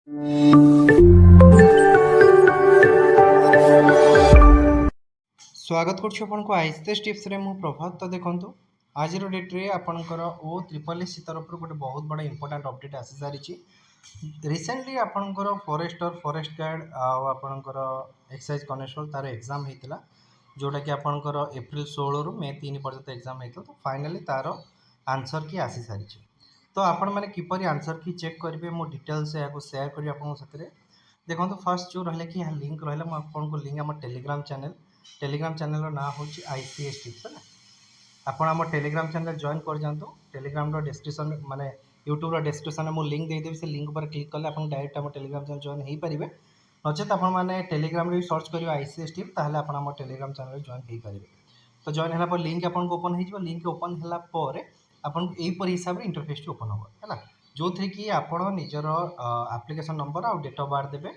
स्वागत करको ICS tips रे मु प्रभात। तो देखो आज डेट रे आपणकर ओ ट्रिपल एस तरफ गोटे बहुत बड़ा इंपोर्टेंट अपडेट आसी सारी। रिसेंटली आपणकर फॉरेस्टर फॉरेस्ट गार्ड आपणकर एक्साइज कनेस्टेबल तार एग्जाम होता जोटा कि आपणकर एप्रिल 16 रु मे 3 पर्यंत एग्जाम होता। तो फाइनाली तार आंसर की आसी सारी। तो आपण मैंने किपरि आंसर की चेक करेंगे मो डिटेल्स या सेयार करी आपन साथे। देखो फर्स्ट जो रहा कि यहाँ लिंक रहा मुझे लिंक आम टेलीग्राम चैनल ना हूँ आईसीएस टिप्स है। आपड़ आम टेलीग्राम चैनल जॉइन कर जातु। टेलीग्राम डिस्क्रिप्शन माने यूट्यूब डिस्क्रिप्शन में मुझे लिंक देदेवी से लिंक पर क्लिक कले आप डायरेक्ट आम टेलीग्राम चैनल जॉइन हो पारे। नचेत आपने टेलीग्राम भी सर्च करेंगे आईसीएस टिप्स ताहले आप आम टेलीग्राम चैनल जॉइन हो पारे। तो जॉइन है लिंक आपको ओपन हो लिंक ओपन है आपन यहीपर हिसाब से इंटरफेस टी ओपन हम है जो थी कि आप निजर आप्लिकेसन नंबर आउ डेट ऑफ बर्थ देवे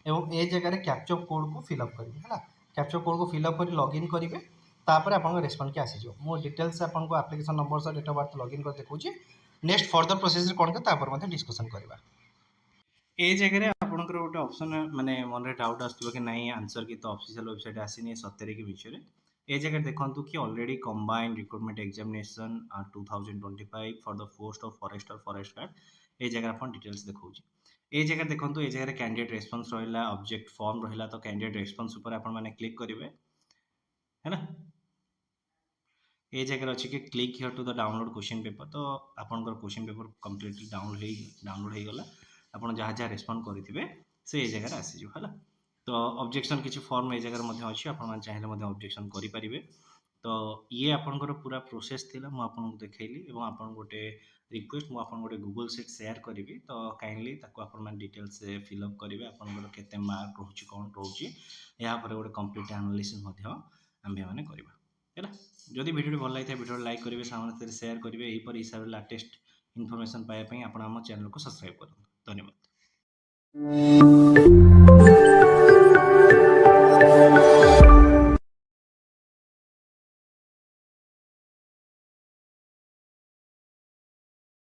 और ए जगह कैप्चर कोड को फिलअप करेंगे है। कैप्चर कोड को फिलअप कर लॉगिन करेंगे तापर आप रेस्पॉन्ड की आसीज मो डिटेल्स आपको आप्लिकेसन नंबर सह डेट ऑफ बर्थ लॉगिन कर देखिए। नेक्स्ट फर्दर प्रोसेस कौन के डिस्कसन करवा ए जगह आपंकर गोटे ऑप्शन माने मन में डाउट आसो कि नहीं आंसर की तो ऑफिशियल वेबसाइट आसीनी सतरे कि विषय ए जगह देखो कि already combined recruitment examination 2025 for the post of forester forest guard ए जगह आप डिटेल्स देखा ए जगह देखो ए जगह कैंडिडेट रेस्पॉन्स रहा ऑब्जेक्ट फॉर्म रहा। तो कैंडिडेट रेस्पॉन्स ऊपर आप क्लिक करेंगे है ना। ये जगह अच्छी कि click here to the download question paper. तो आपंकर क्वेश्चन पेपर कम्प्लीटली डाउनलोड हो गला आप जहाँ जहाँ रेस्पॉन्ड करेंगे से ये जगह आसीज है। तो ऑब्जेक्शन किसी फॉर्म ये जगह अच्छी आप चाहिए ऑब्जेक्शन करेंगे। तो ये आपंकर पूरा प्रोसेस थी मुझे आपको देखली और आप गोटे रिक्वेस्ट मुझे गोटे गूगल सीट शेयर करी। तो काइंडली आप डिटेल्स फिलअप करेंगे आपंकर केते मार्क रोचे कौन रोचे यापर गोटे कंप्लीट एनालिसिस आम्भे मैंने करवा है। जदि वीडियो भल लगी वीडियो लाइक करेंगे सामने शेयर करेंगे यहीपर हिसाब से लेटेस्ट इनफॉरमेशन पाइबापी आप चैनल को सब्सक्राइब करूँ। धन्यवाद।